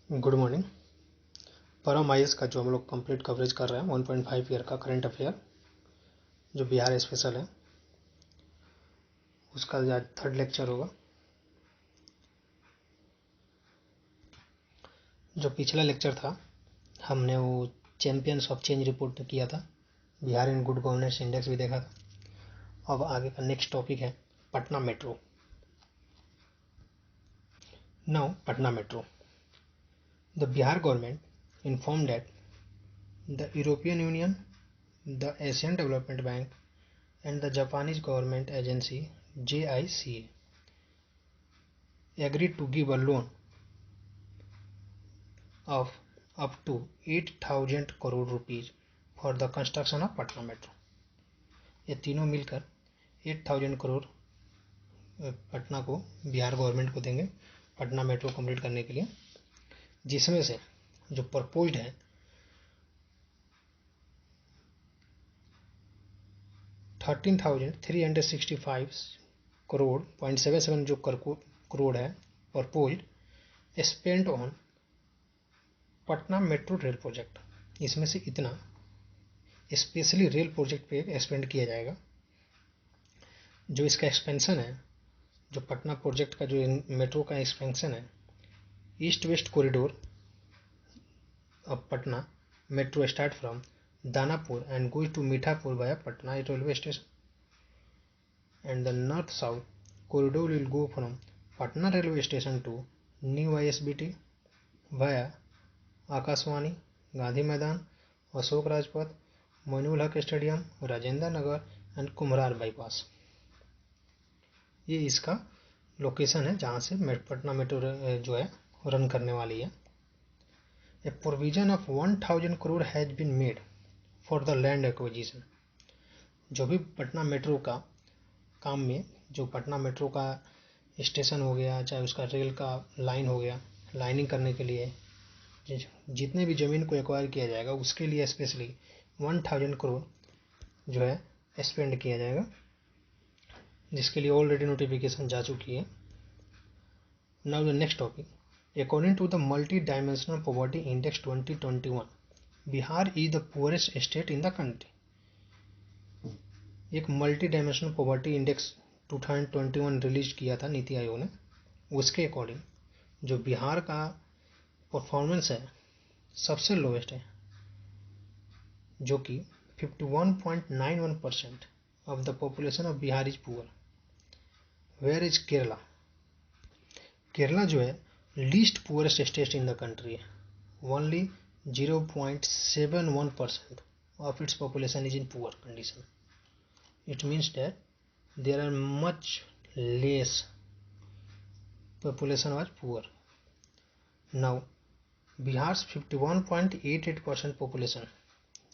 Good morning. परम IAS का जो हम लोग कंप्लीट कवरेज कर रहे हैं 1.5 ईयर का करंट अफेयर जो बिहार स्पेशल है, उसका आज थर्ड लेक्चर होगा। जो पिछला लेक्चर था हमने वो चैंपियंस ऑफ चेंज रिपोर्ट किया था, Bihar in good governance index भी देखा था। अब आगे का नेक्स्ट टॉपिक है Patna metro. Now Patna metro, the Bihar government inform that the European union, the Asian development bank and the Japanese government agency JICA agreed to give a loan of up to 8,000 crore rupees for the construction of Patna Metro। ये तीनों मिलकर 8,000 करोड़ पटना को, Bihar government को देंगे Patna metro complete करने के लिए, जिसमें से जो प्रपोज्ड है 13,365 करोड़ 0.77 जो करोड़ है proposed spent on Patna metro rail project. इसमें से इतना स्पेशली रेल प्रोजेक्ट पे स्पेंड किया जाएगा। जो इसका एक्सपेंशन है, जो पटना प्रोजेक्ट का जो मेट्रो का एक्सपेंशन है, east west corridor of Patna metro start from Danapur and goes to Mithapur via Patna railway station, and the north south corridor will go from Patna railway station to new ISBT via Akashvani, Gandhi Maidan, Ashok Rajpath, Moinul Haq stadium, Rajendra Nagar and Kumhrar bypass. ये इसका location है जहाँ से Patna metro जो है run करने वाली है। A provision of 1,000 crore has been made for the land acquisition. जो भी पटना मेट्रो का काम में, जो पटना मेट्रो का स्टेशन हो गया, चाहे उसका रेल का लाइन हो गया, लाइनिंग करने के लिए जितने भी ज़मीन को एक्वायर किया जाएगा उसके लिए स्पेशली 1,000 करोड़ जो है स्पेंड किया जाएगा, जिसके लिए ऑलरेडी नोटिफिकेशन जा चुकी है। Now the next topic, according to the multi dimensional poverty index 2021, Bihar is the poorest state in the country. एक multi dimensional poverty index 2021 release किया था नीति आयोग ने। उसके अकॉर्डिंग जो बिहार का परफॉर्मेंस है सबसे लोवेस्ट है, जो कि 51.91% of the population of Bihar is poor. Where is Kerala? Kerala जो है least poorest state in the country है। Only 0.71% of its population is in poor condition. It means that there are much less population was poor. Now Bihar's 51.88% population,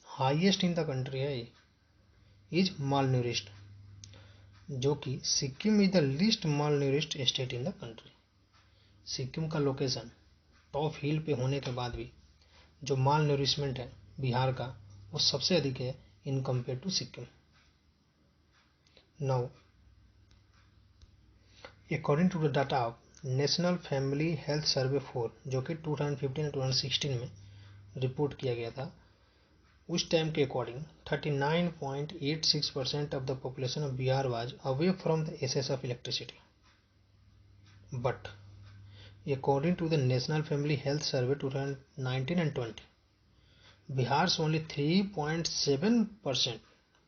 highest in the country है, is malnourished, जो कि Sikkim is the least malnourished state in the country. Sikkim का location top हिल पे होने के बाद भी जो माल नरिशमेंट है बिहार का वो सबसे अधिक है in compare to Sikkim. Now according to the data of national family health survey 4, जो कि 2015 और 2016 में रिपोर्ट किया गया था, उस टाइम के according 39.86% of the population of Bihar was away from the access of electricity. But according to the national family health survey 2019 and 20, Bihar's only 3.7%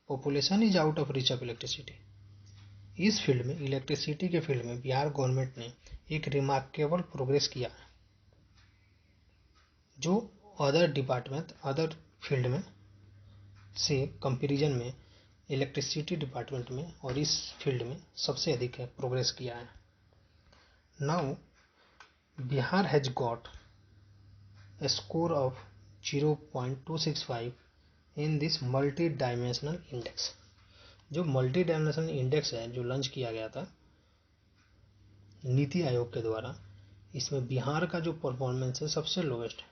population is out of reach of electricity. इस field में, electricity के field में Bihar government ने एक remarkable progress किया है, जो other department, other field में से कंपैरिजन में इलेक्ट्रिसिटी डिपार्टमेंट में और इस फील्ड में सबसे अधिक है प्रोग्रेस किया है। Now Bihar has got a score of 0.265 in this multi dimensional index. जो मल्टी डायमेंशनल इंडेक्स है जो लॉन्च किया गया था नीति आयोग के द्वारा, इसमें बिहार का जो परफॉर्मेंस है सबसे लोवेस्ट है,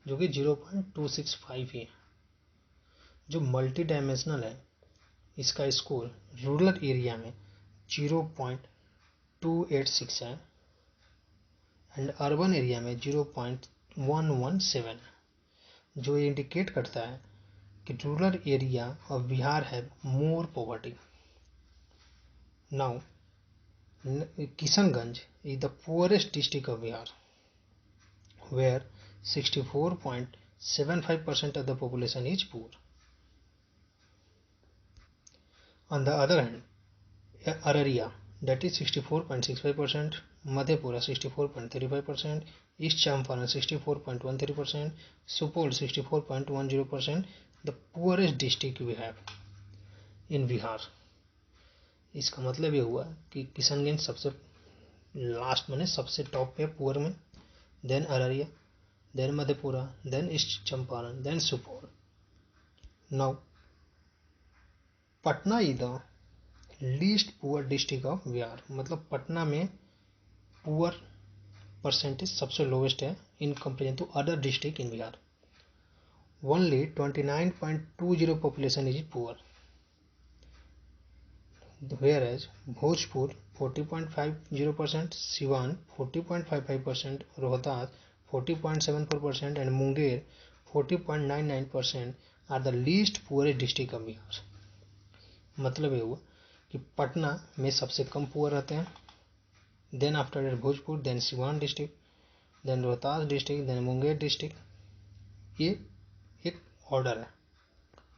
जो कि 0.265 ही है। जो मल्टी डायमेंशनल है इसका स्कोर रूरल एरिया में 0.286 है एंड अर्बन एरिया में 0.117 है, जो ये इंडिकेट करता है कि rural area of Bihar have more poverty. Now Kishanganj is the poorest district of Bihar, where 64.75% of the population is poor. On the other hand, Araria, that is 64.65%, Madhepura 64.35%, East Champaran 64.13%, Supaul 64.10%, the poorest district we have in Bihar. इसका मतलब ये हुआ कि किशनगंज सबसे last में सबसे top पे poor में, then Araria, then Madhepura, then East Champaran, then Supaul. Now Patna is the least poor district of Bihar. मतलब पटना में पुअर परसेंटेज सबसे लोवेस्ट है in comparison to other district in Bihar. Only 29.20 population is poor, whereas Bhojpur 40.50%, Siwan 40.55%, Rohtas 40.74% and Munger 40.99% are the least poorest district of Bihar. मतलब ये हुआ कि पटना में सबसे कम पुअर रहते हैं, then after it Bhojpur, then Siwan district, then Rohtas district, then Munger district. ये एक ऑर्डर है.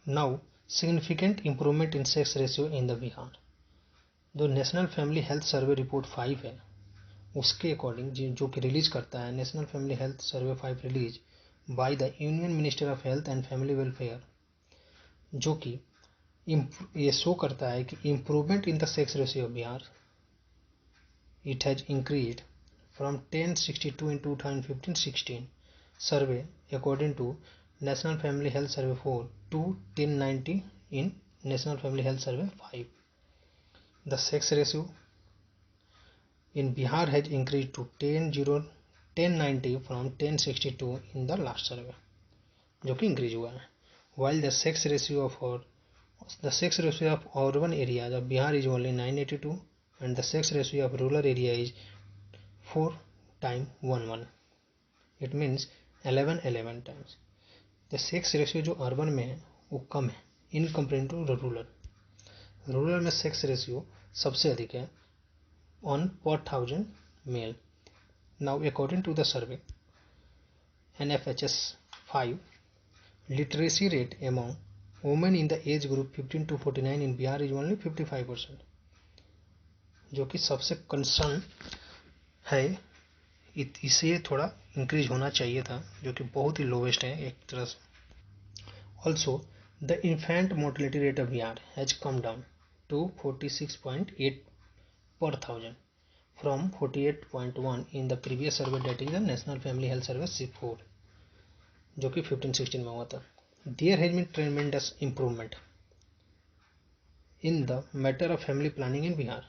Now significant improvement in sex ratio in the Bihar. जो national family health survey report 5 है, उसके अकॉर्डिंग जो कि रिलीज करता है national family health survey 5 release by the union minister of health and family welfare, जो कि ये शो करता है कि improvement in the sex ratio of Bihar, it has increased from 1062 in 2015-16 survey according to national family health survey 4 to 1090 in national family health survey 5. The sex ratio in Bihar has increased to 1090 from 1062 in the last survey, जो कि increase हुआ है. While the sex ratio of urban areas of Bihar is only 982 and the sex ratio of rural area is 4 times 11. It means 11 times. The sex ratio जो urban में है वो कम है in comparison to rural. Rural में sex ratio सबसे अधिक है ऑन पर 1000 male. Now according to the survey NFHS 5, literacy rate among women in the age group 15 to 49 in Bihar is only 55%, जो कि सबसे कंसर्न है. इसे थोड़ा इंक्रीज होना चाहिए था, जो कि बहुत ही लोवेस्ट है एक तरह से. Also the infant mortality rate of Bihar has come down to 46.8 per thousand from 48.1 in the previous survey, that is the National Family Health Service 4, जो कि 15-16 में हुआ था. There has been tremendous improvement in the matter of family planning in Bihar.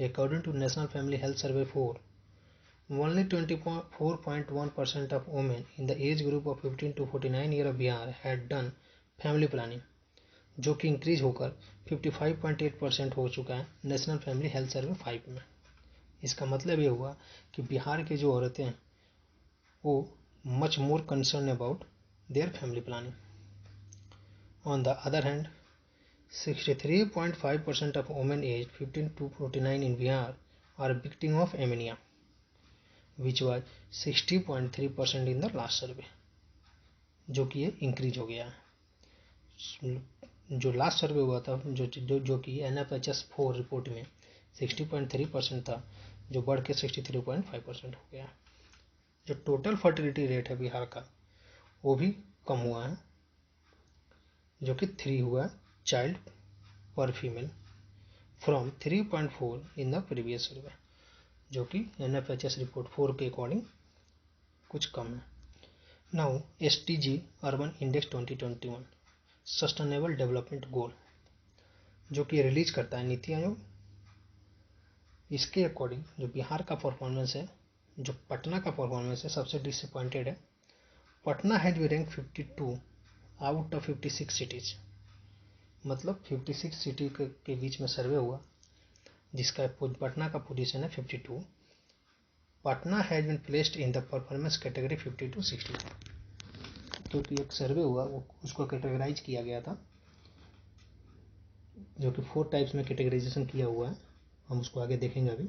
According to National Family Health Survey 4, only 24.1% of women in the age group of 15 to 49 year of Bihar had done family planning, जो कि increase होकर 55.8% हो चुका है national family health survey 5 में. इसका मतलब ये हुआ कि बिहार की जो औरतें हैं वो much more concern about their family planning. On the other hand 63.5% of women age 15 to 49 in Bihar are victim of anaemia, which was 60.3% in the last survey, जो कि ये इंक्रीज हो गया है. जो लास्ट सर्वे हुआ था जो कि NFHS 4 रिपोर्ट में 60.3% था, जो बढ़ के 63.5% हो गया. जो टोटल फर्टिलिटी रेट है बिहार का वो भी कम हुआ है, जो कि 3 हुआ चाइल्ड पर female from 3.4 in the previous survey, जो कि NFHS रिपोर्ट 4 के अकॉर्डिंग कुछ कम है. Now SDG urban index 2021 sustainable development गोल, जो कि रिलीज करता है नीति आयोग, इसके अकॉर्डिंग जो बिहार का परफॉर्मेंस है, जो पटना का परफॉर्मेंस है, सबसे डिसअपॉइंटेड है. Patna has B rank 52 out of 56 cities. मतलब 56 सिटी के बीच में सर्वे हुआ, जिसका पटना का पोजीशन है 52. Patna has been placed in the performance category 50 to 60, क्योंकि एक सर्वे हुआ वो उसको कैटेगराइज किया गया था, जो कि 4 टाइप्स में कैटेगराइजेशन किया हुआ है, हम उसको आगे देखेंगे अभी।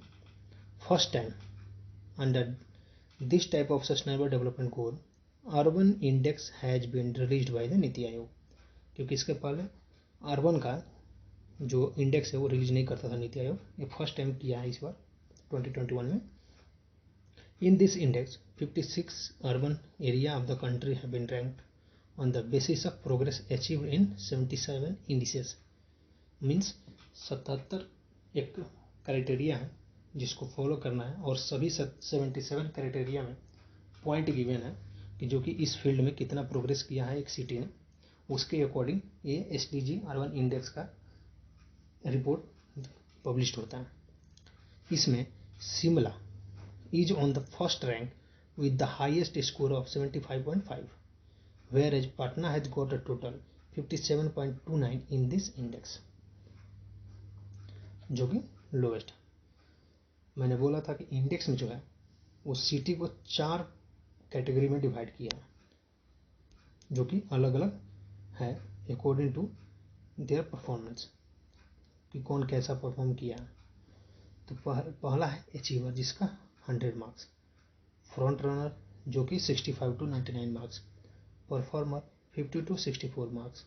First time under this type of sustainable development goal urban index has been released by the NITI Aayog, क्योंकि इसके पहले अर्बन का जो इंडेक्स है वो रिलीज नहीं करता था नीति आयोग, ये फर्स्ट टाइम किया है इस बार 2021 में। In this index 56 urban area of the country have been ranked on the basis of progress achieved in 77 indices, means 77 एक क्राइटेरिया है जिसको फॉलो करना है, और सभी 77 क्राइटेरिया में पॉइंट गिवन है कि जो कि इस फील्ड में कितना प्रोग्रेस किया है एक सिटी ने, उसके अकॉर्डिंग ये SDG अर्बन इंडेक्स का रिपोर्ट पब्लिश होता है। इसमें Shimla is on the first rank with the highest score of 75.5, whereas Patna has got a total 57.29 in this index, जो कि लोएस्ट। मैंने बोला था कि इंडेक्स में जो है वो सिटी को 4 कैटेगरी में डिवाइड किया है, जो कि अलग अलग है अकॉर्डिंग टू देयर परफॉर्मेंस, कि कौन कैसा परफॉर्म किया है। तो पहला है अचीवर जिसका 100 मार्क्स, फ्रंट रनर जो कि 65 to 99 marks, performer 50 to 64 marks,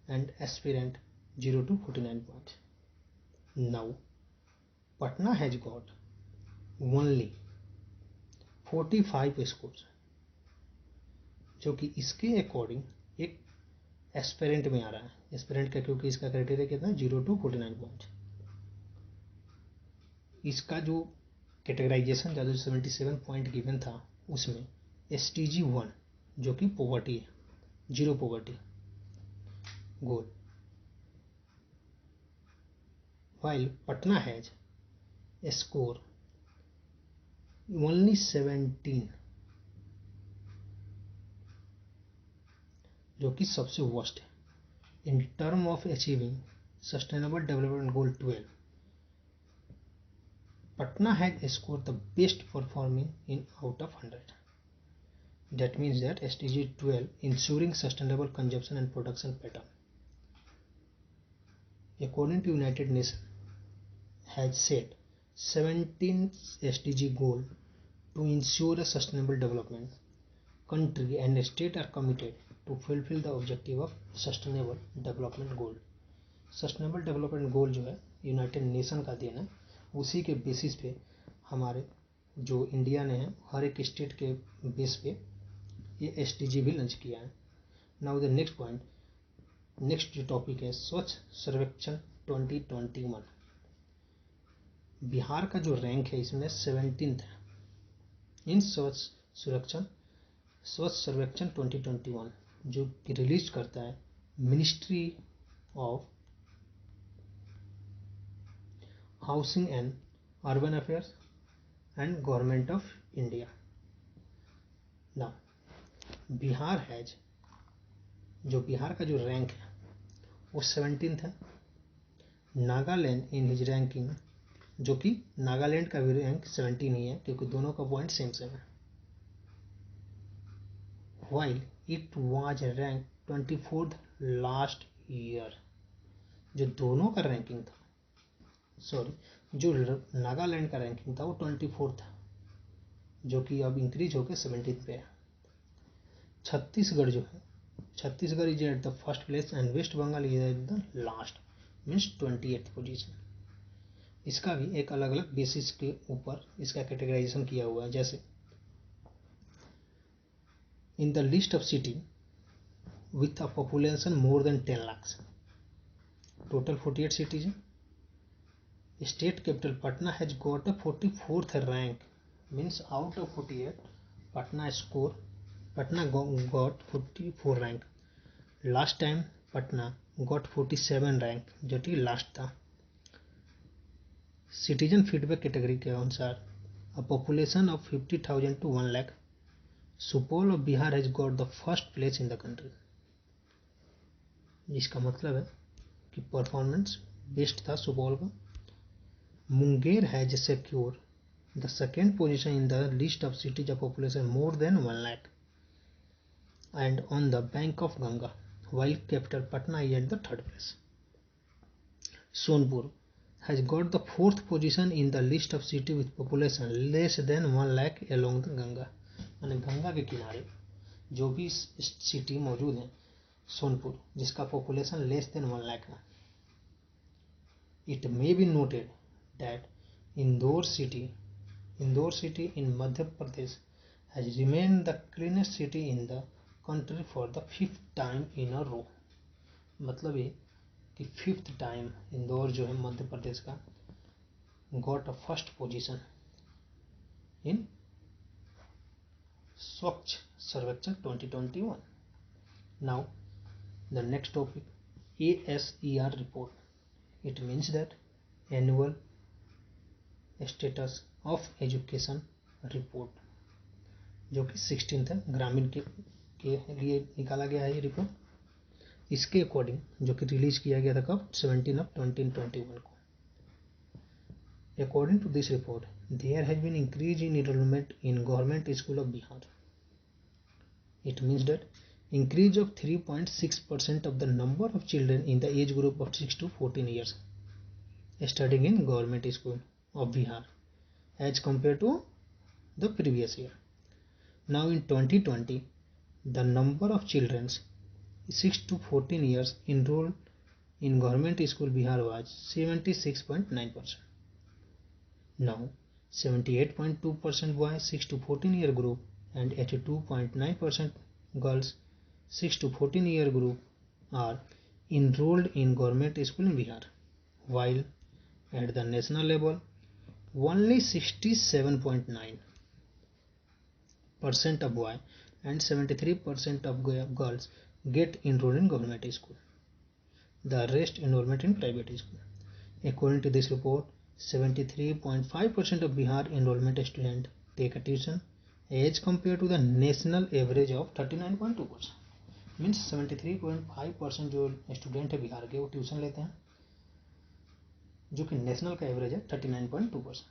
and aspirant 0 to 49 points. Now Patna has got only 45 scores, जो कि इसके अकॉर्डिंग एक एस्पिरेंट में आ रहा है। एस्पिरेंट का क्योंकि इसका क्राइटेरिया कितना है 0 to 49 पॉइंट। इसका जो कैटेगराइजेशन था जो 77 पॉइंट गिवन था उसमें SDG 1 जो कि पॉवर्टी है, zero poverty goal, while Patna has score only 17, जो कि सबसे वर्स्ट है। In term of achieving sustainable development goal 12, Patna has scored the best performing in out of 100. That means that SDG 12 ensuring sustainable consumption and production pattern, according to United Nations, has set 17 SDG goal to ensure a sustainable development. Country and state are committed to fulfill the objective of sustainable development goal. Sustainable development goal जो है United nation का देना, उसी के basis पे हमारे जो India ने है हर एक स्टेट के बेस पे ये SDG भी लॉन्च किया है। Now the next point, next जो टॉपिक है स्वच्छ सर्वेक्षण 2021। बिहार का जो रैंक है इसमें 17th है इन स्वच्छ सर्वेक्षण 2021, जो कि रिलीज करता है ministry of housing and urban affairs and government of India. Now Bihar has, जो बिहार का जो रैंक है वो 17th है। नागालैंड इन हिज रैंकिंग, जो कि नागालैंड का भी रैंक 17 ही है क्योंकि दोनों का पॉइंट सेम सेम है। while it was ranked 24th last year, जो दोनों का रैंकिंग था, सॉरी जो नागालैंड का रैंकिंग था वो 24th था, जो कि अब इंक्रीज होकर 17th पे है। छत्तीसगढ़ जो है, Chhattisgarh is at the first place and West Bengal is at the last, means 28th position. इसका भी एक अलग अलग बेसिस के ऊपर इसका कैटेगराइजेशन किया हुआ है, जैसे in the list of city with a population more than 10 lakhs, total 48 cities हैं। State capital Patna has got a 44th rank, means out of 48 Patna got 44 rank। last time Patna got 47 rank, जो कि last था। Citizen feedback category के अनुसार a population of 50,000 to 1 lakh, Supaul of Bihar has got the first place in the country। इसका मतलब है कि performance best था सुपौल का। Munger has secure the second position in the list of cities of population more than 1 lakh and on the bank of Ganga, while capital Patna is at the third place. Sonpur has got the fourth position in the list of cities with population less than 1 lakh along the Ganga. यानी गंगा के किनारे जो भी city मौजूद है सोनपुर जिसका population less than 1 lakh है. It may be noted that Indore city in Madhya Pradesh has remained the cleanest city in the country for the 5th time in a row. मतलब ये कि 5th टाइम इंदौर जो है मध्य प्रदेश का got a first position in स्वच्छ सर्वेक्षण 2021. Now the next topic, ASER report. It means that annual status of education report, जो कि 16th है ग्रामीण के लिए निकाला गया है ये रिपोर्ट. इसके अकॉर्डिंग जो कि रिलीज किया गया था कब 17/2021 को. According to this report, there has been increase in enrollment in government school of Bihar. It means that increase of 3.6% of the number of children in the age group of 6 to 14 years studying in government school of Bihar as compared to the previous year. Now in 2020, the number of children 6 to 14 years enrolled in government school Bihar was 76.9%. Now 78.2% boys 6 to 14 year group and 82.9% girls 6 to 14 year group are enrolled in government school in Bihar, while at the national level only 67.9% of boys and 73% of girls get enrolled in government school. The rest enrollment in private school. According to this report, 73.5% of Bihar enrollment students take a tuition as compared to the national average of 39.2%. Means 73.5% जो student है बिहार के वो tuition लेते हैं जो कि national का average है 39.2%.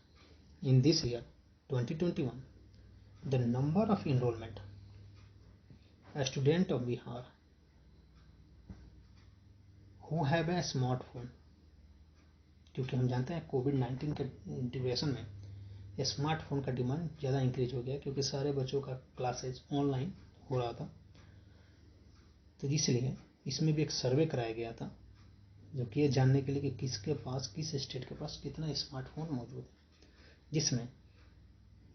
In this year 2021 the number of enrolment student of Bihar who have a smartphone, क्योंकि हम जानते हैं कोविड-19 के ड्यूरेशन में स्मार्टफोन का डिमांड ज़्यादा इंक्रीज हो गया क्योंकि सारे बच्चों का क्लासेज ऑनलाइन हो रहा था. तो इसलिए इसमें भी एक सर्वे कराया गया था जो कि ये जानने के लिए कि किसके पास किस स्टेट के पास कितना स्मार्टफोन मौजूद है, जिसमें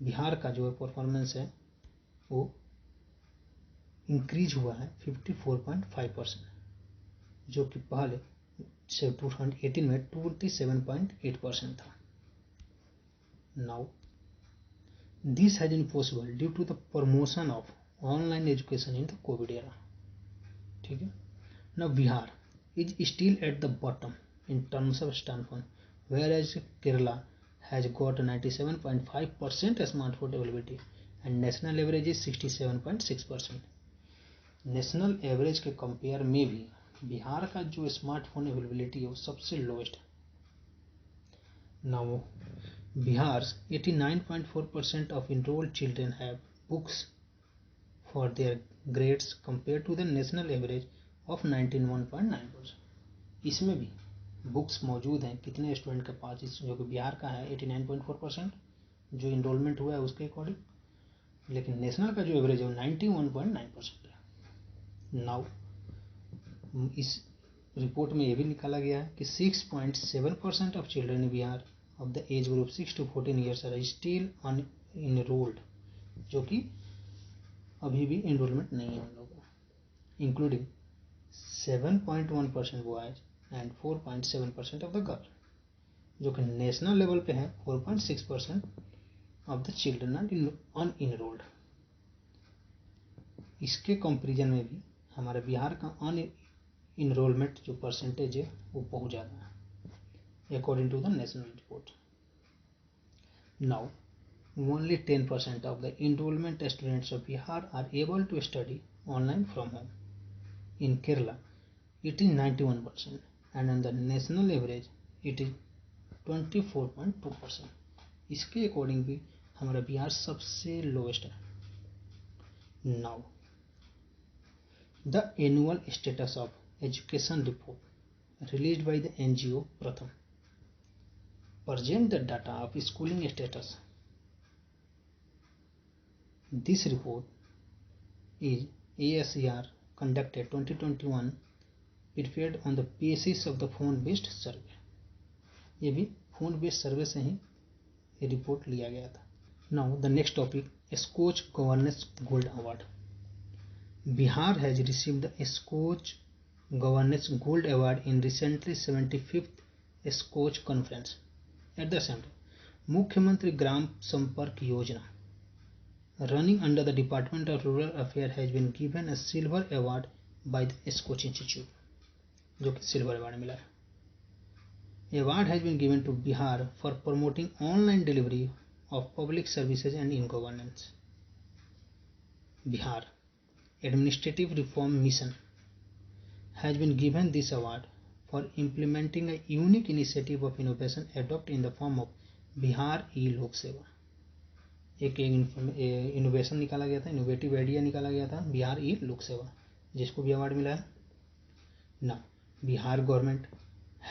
बिहार का जो परफॉर्मेंस है वो इंक्रीज हुआ है 54.5%, जो कि पहले 2018 में 27.8% था. Now this has been possible due to the promotion of online education in the COVID era. ठीक है. Now Bihar is still at the bottom in terms of smartphone, whereas Kerala has got 97.5% smartphone availability and national average is 67.6%. National average के compare में भी बिहार का जो smartphone availability है वो सबसे लोएस्ट है. Now Bihar's 89.4% of enrolled children have books for their grades compared to the national average of 91.9%. इसमें भी बुक्स मौजूद हैं कितने स्टूडेंट के पास, जो कि बिहार का है 89.4% जो इनरोलमेंट हुआ है उसके अकॉर्डिंग, लेकिन नेशनल का जो एवरेज है वो 91.9% है. नाउ इस रिपोर्ट में यह भी निकाला गया है कि 6.7% of children in Bihar of the age group 6 to 14 years are still unenrolled, जो कि अभी भी एनरोलमेंट नहीं है उन लोगों, including 7.1% boys and 4.7% of the girl, जो कि नेशनल लेवल पे है 4.6% ऑफ द चिल्ड्रन आर अनएनरोल्ड. इसके कंपेरिजन में भी हमारे बिहार का अनएनरोलमेंट जो परसेंटेज है वो बहुत ज़्यादा है according to the national report. Now, only 10% of the enrollment students of Bihar are able to study online from home. In Kerala, it is 91%, and on the national average, it is 24.2%. इसके according भी हमारा बिहार सबसे lowest है। Now the annual status of education report released by the NGO प्रथम present the data of schooling status. This report is ASER conducted 2021 prepared on the basis of the phone based survey. ये भी phone based survey से ही ये report लिया गया था। Now the next topic, Skoch Governance Gold Award. Bihar has received the Skoch Governance Gold Award in recently 75th Skoch Conference. At the same time, Mukhyamantri Gram Sampark Yojana running under the Department of Rural Affairs has been given a silver award by the Skoch Institute, जो कि silver award मिला है। Award has been given to Bihar for promoting online delivery of public services and in governance. Bihar Administrative Reform Mission has been given this award for implementing a unique initiative of innovation adopted in the form of Bihar e-Lok Seva. एक innovation निकाला गया था, innovative idea निकाला गया था बिहार ई लोक सेवा, जिसको भी अवार्ड मिला है। ना Bihar government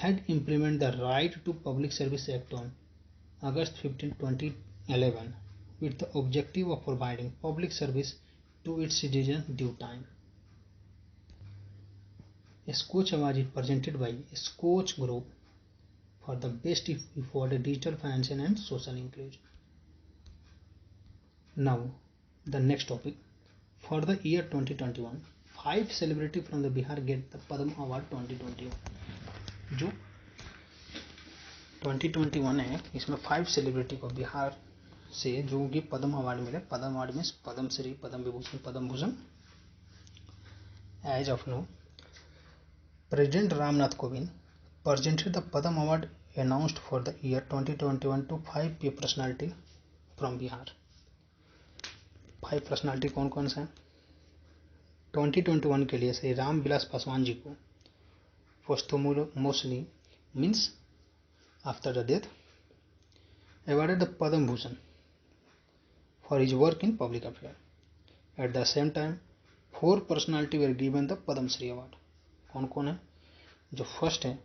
had implement the right to public service act on August 15, 2011 with the objective of providing public service to its citizens due time. Skoch Award is presented by Skoch Group for the best effort in digital financial and social inclusion. Now, the next topic. For the year 2021, 5 celebrities from the Bihar get the Padma Award 2021. जो 2021 है, इसमें 5 celebrity को बिहार से जो कि पद्म award मिले। Padma award में Padma Shri, Padma Vibhushan, Padma Bhushan. As of now, President Ramnath Kovind presented the Padma Award announced for the year 2021 to 5 personality from Bihar. 5 personality कौन कौन से हैं? 2021 के लिए श्री राम विलास पासवान जी को posthumously means after the death awarded the Padma Bhushan for his work in public affairs. At the same time, 4 personalities were given the Padma Shri Award. कौन कौन है? जो फर्स्ट है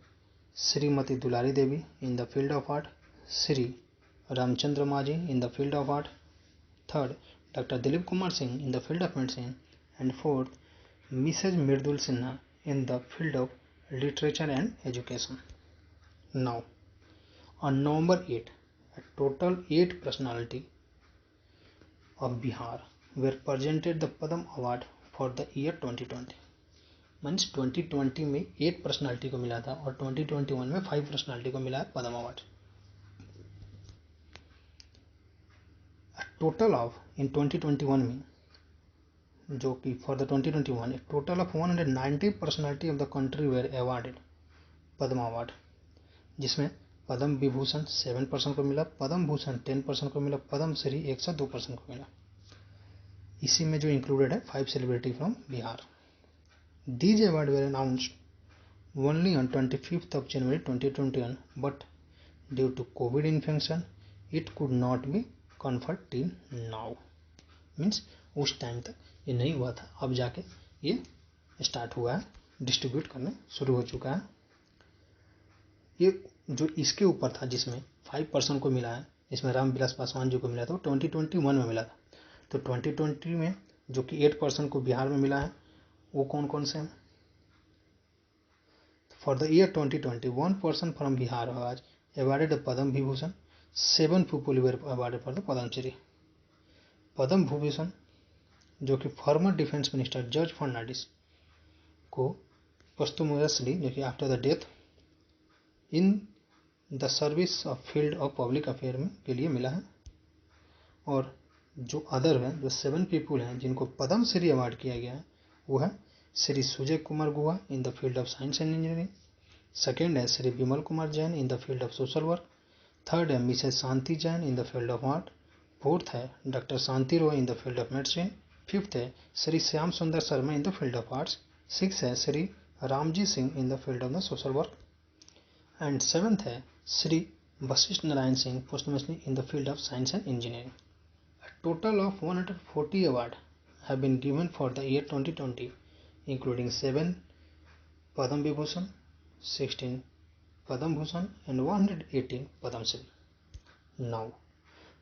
Shrimati Dulari Devi in the field of art, Shri Ramchandra Majhi in the field of art, third doctor Dilip Kumar Singh in the field of medicine, and fourth Mrs Mridul Sinha in the field of literature and education. Now on November 8, a total 8 personality of Bihar were presented the Padma Award for the year 2020. Means 2020 में 8 personality को मिला था और 2021 में 5 personality को मिला है Padma award. Total of in 2021 में, जो कि for the 2021 total of 190 personality of the country were awarded Padma award, जिसमें पद्म विभूषण 7% को मिला, पद्म भूषण 10% को मिला, पद्म श्री 102% को मिला. इसी में जो इंक्लूडेड है 5 celebrity from Bihar. These awards were announced only on 25th of January 2021, but due to COVID infection, it could not be conferred till now. Means उस टाइम तक ये नहीं हुआ था, अब जाके ये स्टार्ट हुआ है, डिस्ट्रीब्यूट करने शुरू हो चुका है. ये जो इसके ऊपर था जिसमें 5% को मिला है, इसमें रामविलास पासवान जी को मिला था, वो 2021 में मिला था. तो 2020 में जो कि 8% को बिहार में मिला है, वो कौन कौन से हैं? For the year 2020, 1% from Bihar was awarded Padma Vibhushan, 7 people were awarded for the Padma Shri. Padma Bhushan जो कि former defence minister George Fernandes को पोस्टुमसली, जो कि after the death in the service of field of public affair में के लिए मिला है. और जो अदर हैं, जो 7 पीपल हैं जिनको पद्म श्री अवार्ड किया गया है, वो है Shri Sujay Kumar Guha in the field of science and engineering, second है Shri Vimal Kumar Jain in the field of social work, third है Mrs Shanti Jain in the field of art, fourth है doctor Shanti Roy in the field of medicine, fifth है Shri Shyam Sundar Sharma in the field of arts, six है Shri Ramji Singh in the field of the social work, and seventh है Shri Vasisht Narayan Singh posthumously in the field of science and engineering. A total of 140 awards have been given for the year 2020, including 7 Padam Vibhushan, 16 Padam Bhushan and 118 Padam Shri. Now,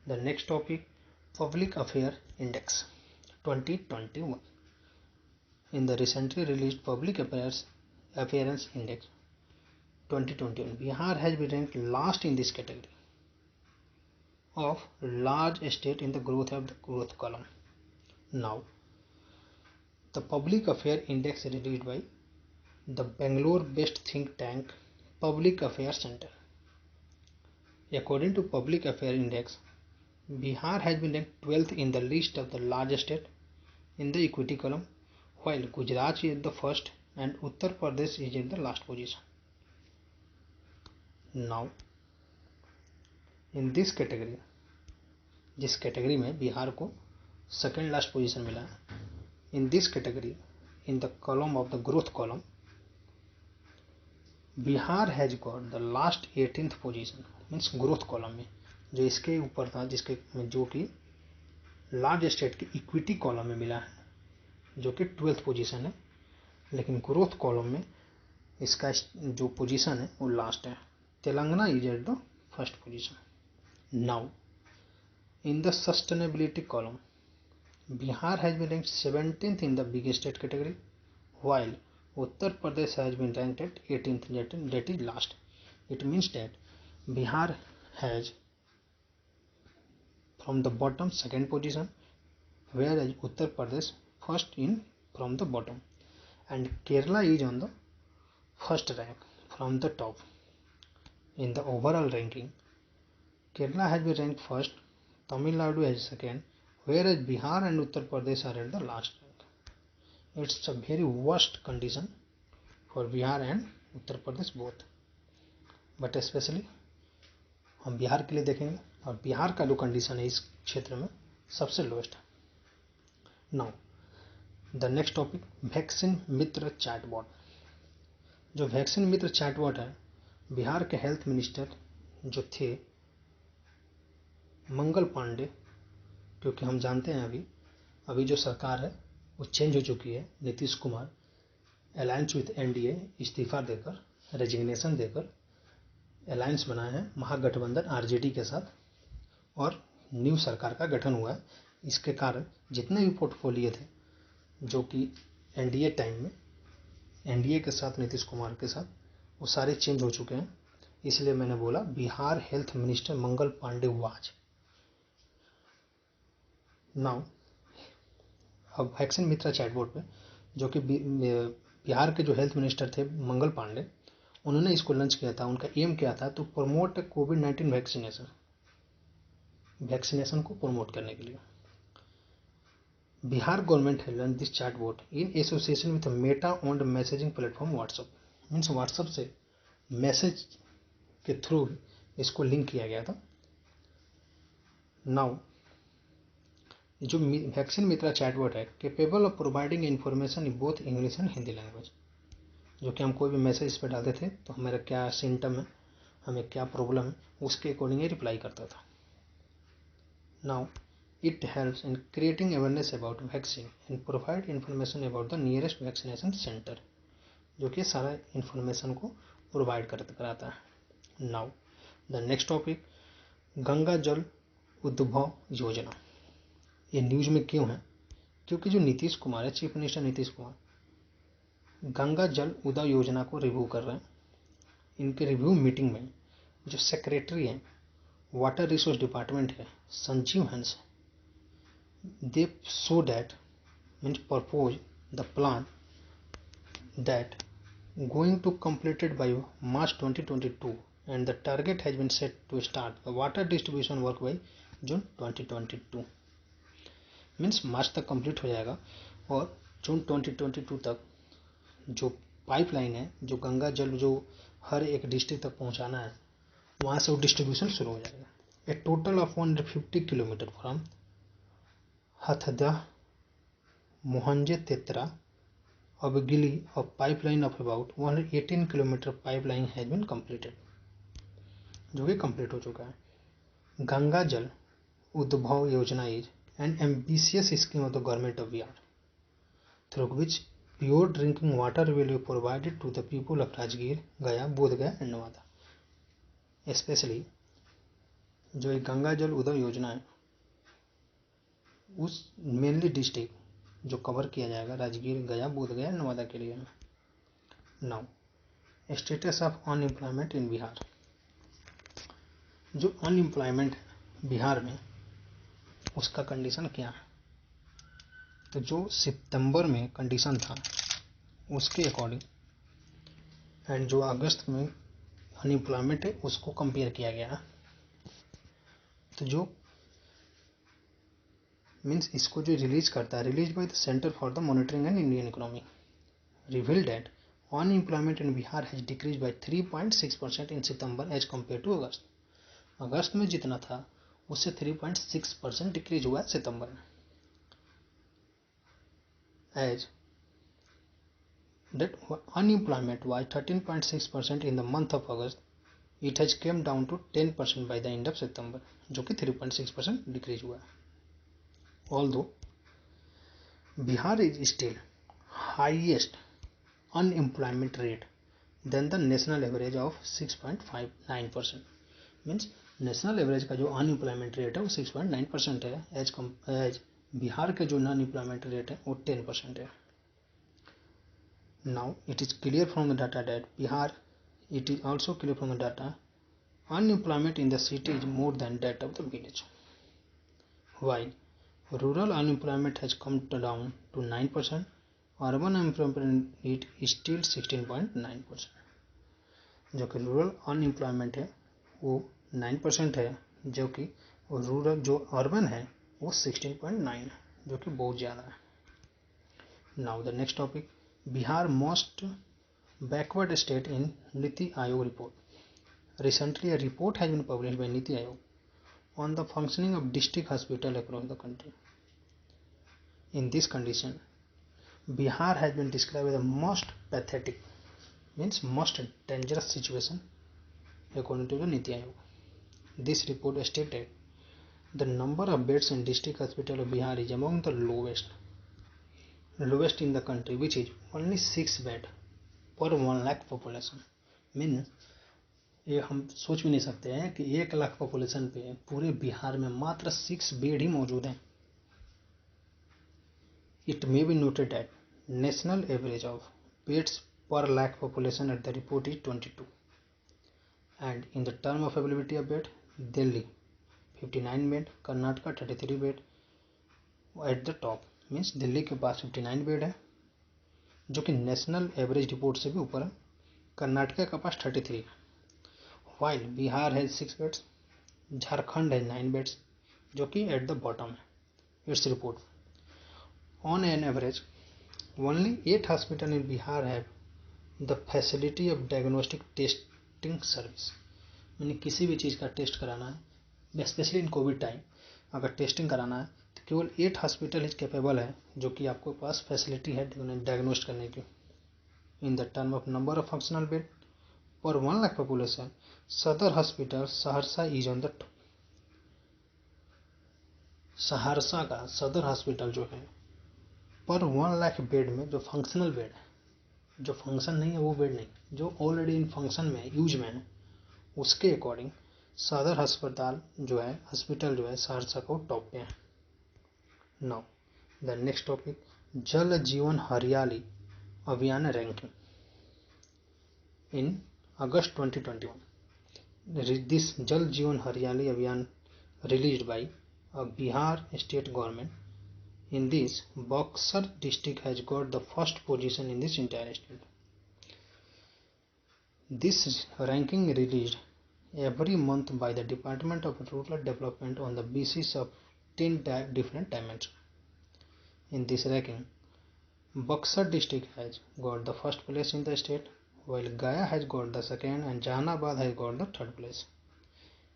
the next topic, Public Affairs Index 2021. In the recently released Public Appearance Index 2021, Bihar has been ranked last in this category of large state in the growth column. Now, the Public Affairs Index released by the Bangalore-based think tank Public Affairs Center. According to Public Affairs Index, Bihar has been ranked 12th in the list of the largest state in the equity column, while Gujarat is the first and Uttar Pradesh is in the last position. Now, in this category, जिस category में बिहार को second last position मिला है, in this category in the column of the growth column, Bihar has got the last 18th position. Means growth column में जो इसके ऊपर था, जिसके जो कि लार्ज स्टेट के इक्विटी कॉलम में मिला है, जो कि 12th पोजीशन है, लेकिन ग्रोथ कॉलम में इसका जो पोजीशन है वो लास्ट है. Telangana is at the first position. Now in the sustainability column, Bihar has been ranked 17th in the big state category, while Uttar Pradesh has been ranked at 18th, that is last. It means that Bihar has from the bottom second position, whereas Uttar Pradesh first in from the bottom, and Kerala is on the first rank from the top. In the overall ranking, Kerala has been ranked first, Tamil Nadu is second, whereas Bihar and Uttar Pradesh are at the last rank. It's a very worst condition for Bihar and Uttar Pradesh both. But especially हम बिहार के लिए देखेंगे, और बिहार का जो condition है इस क्षेत्र में सबसे लोएस्ट है. Now the next topic, vaccine Mitra chatbot. जो वैक्सीन मित्र चैटबॉट है, बिहार के हेल्थ मिनिस्टर जो थे मंगल पांडे, क्योंकि हम जानते हैं अभी जो सरकार है वो चेंज हो चुकी है. Nitish Kumar alliance with NDA इस्तीफा देकर, रेजिग्नेशन देकर अलायंस बनाए हैं महागठबंधन आरजेडी के साथ, और न्यू सरकार का गठन हुआ है. इसके कारण जितने भी पोर्टफोलियो थे जो कि एनडीए टाइम में एनडीए के साथ नीतीश कुमार के साथ, वो सारे चेंज हो चुके हैं. इसलिए मैंने बोला Bihar health minister Mangal Pandey was. Now अब वैक्सीन मित्रा चैटबॉट पे, जो कि बिहार के जो हेल्थ मिनिस्टर थे मंगल पांडे, उन्होंने इसको लॉन्च किया था. उनका एम क्या था, तो प्रमोट कोविड-19 वैक्सीनेशन को प्रमोट करने के लिए. बिहार गवर्नमेंट है launch this chatbot in association with Meta owned messaging platform WhatsApp. Means WhatsApp से मैसेज के थ्रू इसको लिंक किया गया था. नाउ जो वैक्सीन मित्रा चैटबॉट है, capable of providing information in both English and Hindi language. जो कि हम कोई भी मैसेज इस पर डालते थे तो हमारा क्या सिम्टम है, हमें क्या प्रॉब्लम है, उसके अकॉर्डिंग ही रिप्लाई करता था. Now it helps in creating awareness about vaccine and provide information about the nearest vaccination centre, जो कि सारा इन्फॉर्मेशन को प्रोवाइड कराता है. Now the next topic, Ganga Jal Udbhav योजना. ये न्यूज में क्यों है, क्योंकि जो नीतीश कुमार है, चीफ मिनिस्टर नीतीश कुमार, गंगा जल उद्भव योजना को रिव्यू कर रहे हैं. इनके रिव्यू मीटिंग में जो सेक्रेटरी हैं वाटर रिसोर्स डिपार्टमेंट है Sanjeev Hans, they so that means propose the plan that going to completed by March 2022 and the target has been set to start the water distribution work by June 2022. Means मार्च तक complete हो जाएगा और जून 2022 तक जो pipeline है, जो गंगा जल जो हर एक डिस्ट्रिक्ट तक पहुंचाना है, वहाँ से वो डिस्ट्रीब्यूशन शुरू हो जाएगा. A total of 150 kilometre from हथदा मोहंजे तेत्रा Abgili, a pipeline of about 118 km pipeline has been completed. जो कि कंप्लीट हो चुका है। Ganga Jal Udbhav Yojana is an ambitious scheme of the government of Bihar through which pure drinking water will be provided to the people of Rajgir, Gaya, Bodhgaya and Nawada. Specially जो एक गंगा जल उद्भव योजना है उस मेनली डिस्ट्रिक्ट जो कवर किया जाएगा राजगीर, गया, बोधगया, नवादा के लिए। Now status of unemployment in Bihar. जो अनएम्प्लॉयमेंट है बिहार में उसका कंडीशन क्या है? तो जो सितंबर में कंडीशन था उसके अकॉर्डिंग एंड जो अगस्त में अनएम्प्लॉयमेंट है उसको कंपेयर किया गया। तो जो मीन्स इसको जो रिलीज करता है, release by the centre for the monitoring and Indian economy, reveal that unemployment in Bihar has decrease by 3.6% in September as compare to August. अगस्त में जितना था उससे 3.6% डिक्रीज हुआ है सितंबर में। As that unemployment was 13.6% in the month of August, it has came down to 10% by the end of September, जो कि 3.6% डिक्रीज हुआ है। Although Bihar is still highest unemployment rate than the national average of 6.59%, means national average का जो unemployment rate है वो 6.9% है, as Bihar का जो अनएम्प्लॉयमेंट रेट है वो 10% है। Now it is clear from the data that Bihar, it is also clear from the data, unemployment in the city is more than that of the village, while rural unemployment has come down to 9%, urban unemployment rate is still 16.9%। जो कि rural unemployment है वो 9% है, जो कि rural जो urban है वो 16.9 है, जो कि बहुत ज़्यादा है। Now the next topic, Bihar most backward state in Niti Aayog report. Recently, a report has been published by Niti Aayog on the functioning of district hospital across the country. In this condition, Bihar has been described as the most pathetic, means most dangerous situation according to the Niti Aayog. This report stated the number of beds in district hospital of Bihar is among the lowest in the country, which is only 6 bed per 1 lakh population। Mean ये हम सोच भी नहीं सकते हैं कि 1 lakh population पे पूरे बिहार में मात्र 6 बेड ही मौजूद हैं। It may be noted that national average of beds per lakh population at the report is 22, and in the term of availability of bed Delhi 59 bed, Karnataka 33 bed at the top, means Delhi के पास 59 bed है जो कि national average report से भी ऊपर है। कर्नाटका के पास 33 है, वाइल बिहार है 6 बेड्स, झारखंड है 9 बेड्स जो कि एट द बॉटम है its report. On an average only 8 hospital in Bihar have the facility of diagnostic testing service. यानी किसी भी चीज़ का टेस्ट कराना है, स्पेशली इन कोविड टाइम अगर टेस्टिंग कराना है तो केवल 8 हॉस्पिटल इज कैपेबल है जो कि आपके पास फैसिलिटी है डायग्नोस्ट करने की। इन the term of number of functional bed पर 1 लाख पॉपुलेशन, सदर hospital Saharsa is on the top. Saharsa का सदर हॉस्पिटल जो है पर 1 लाख बेड में जो फंक्शनल बेड है, जो फंक्शन नहीं है वो बेड नहीं, जो ऑलरेडी इन फंक्शन में यूज में है, उसके अकॉर्डिंग सदर अस्पताल जो है हॉस्पिटल जो है सहरसा को टॉप पे है। नाउ द नेक्स्ट टॉपिक, जल जीवन हरियाली अभियान रैंकिंग इन अगस्त 2021। दिस जल जीवन हरियाली अभियान released by a Bihar state government. In this, Buxar district has got the first position in this entire state. This ranking released every month by the Department of Rural Development on the basis of 10 different dimensions. In this ranking, Buxar district has got the first place in the state, while Gaya has got the second and Jahanabad has got the third place.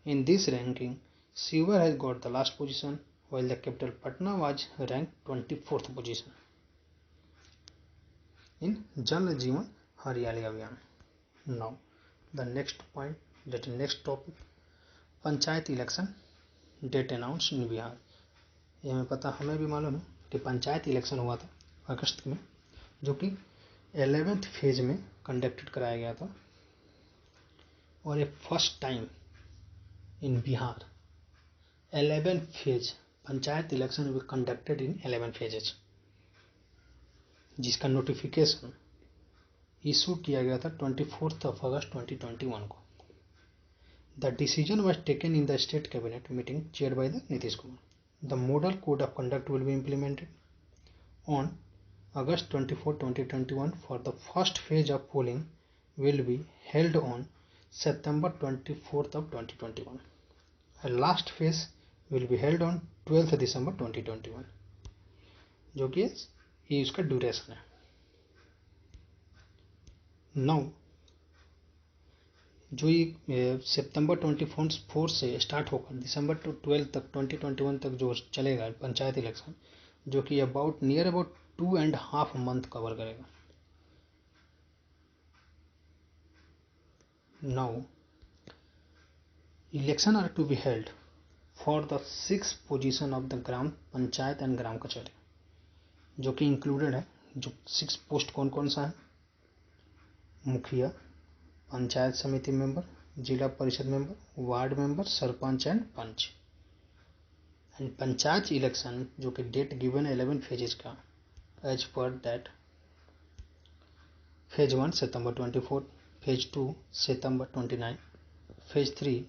In this ranking, Shiver has got the last position, while the capital Patna was ranked 24th position in Jal Jeevan Haryali Abhiyan. Now, the next point, that is next topic, panchayat election date announce in Bihar. ये हमें पता, हमें भी मालूम है कि panchayat election हुआ था अगस्त में, जो कि 11th फेज में कंडक्टेड कराया गया था। और ये first time in Bihar 11 phase panchayat election will be conducted in 11 phases, जिसका नोटिफिकेशन इशू किया गया था 24 अगस्त 2021 को। The decision was taken in the state cabinet meeting chair by the Nitish Kumar. The model code of conduct will be implemented on August 24, 2021 for the first phase of polling will be held on September 24th of 2021. And last phase will be held on 12th December 2021, जो कि ये इसका duration है। Now जो ये सितंबर 24 से start होकर दिसंबर 12 तक 2021 तक जो चलेगा पंचायत इलेक्शन, जो कि नियर अबाउट 2.5 मंथ कवर करेगा। Now election are to be held for the 6 position of the gram panchayat and gram Kachahari, जो कि इंक्लूडेड है। जो 6 पोस्ट कौन कौन सा है? मुखिया, पंचायत समिति मेंबर, जिला परिषद member, ward member, sarpanch and panch. And panchayat election जो कि डेट गिवन 11 फेजेस का, एज पर दैट फेज 1 सितंबर 24, फेज 2 सितंबर 29, फेज 3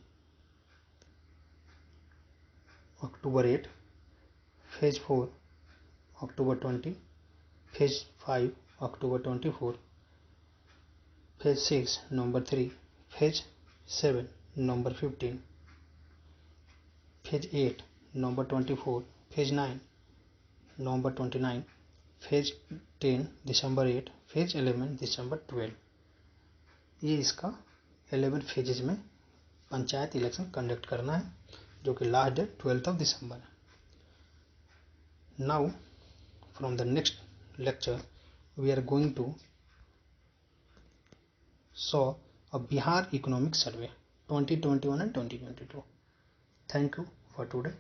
अक्टूबर 8, फेज 4 अक्टूबर 20, फेज 5 अक्टूबर 24, फेज 6 नवंबर 3, फेज 7 नवंबर 15, फेज 8 नवंबर 24, फेज 9 नवंबर 29, फेज 10 दिसंबर 8, फेज 11 दिसंबर 12। ये इसका 11 फेजेज में पंचायत इलेक्शन कंडक्ट करना है, जो कि last date 12th of December है। Now from the next lecture we are going to saw a Bihar Economic Survey 2021 and 2022. Thank you for today.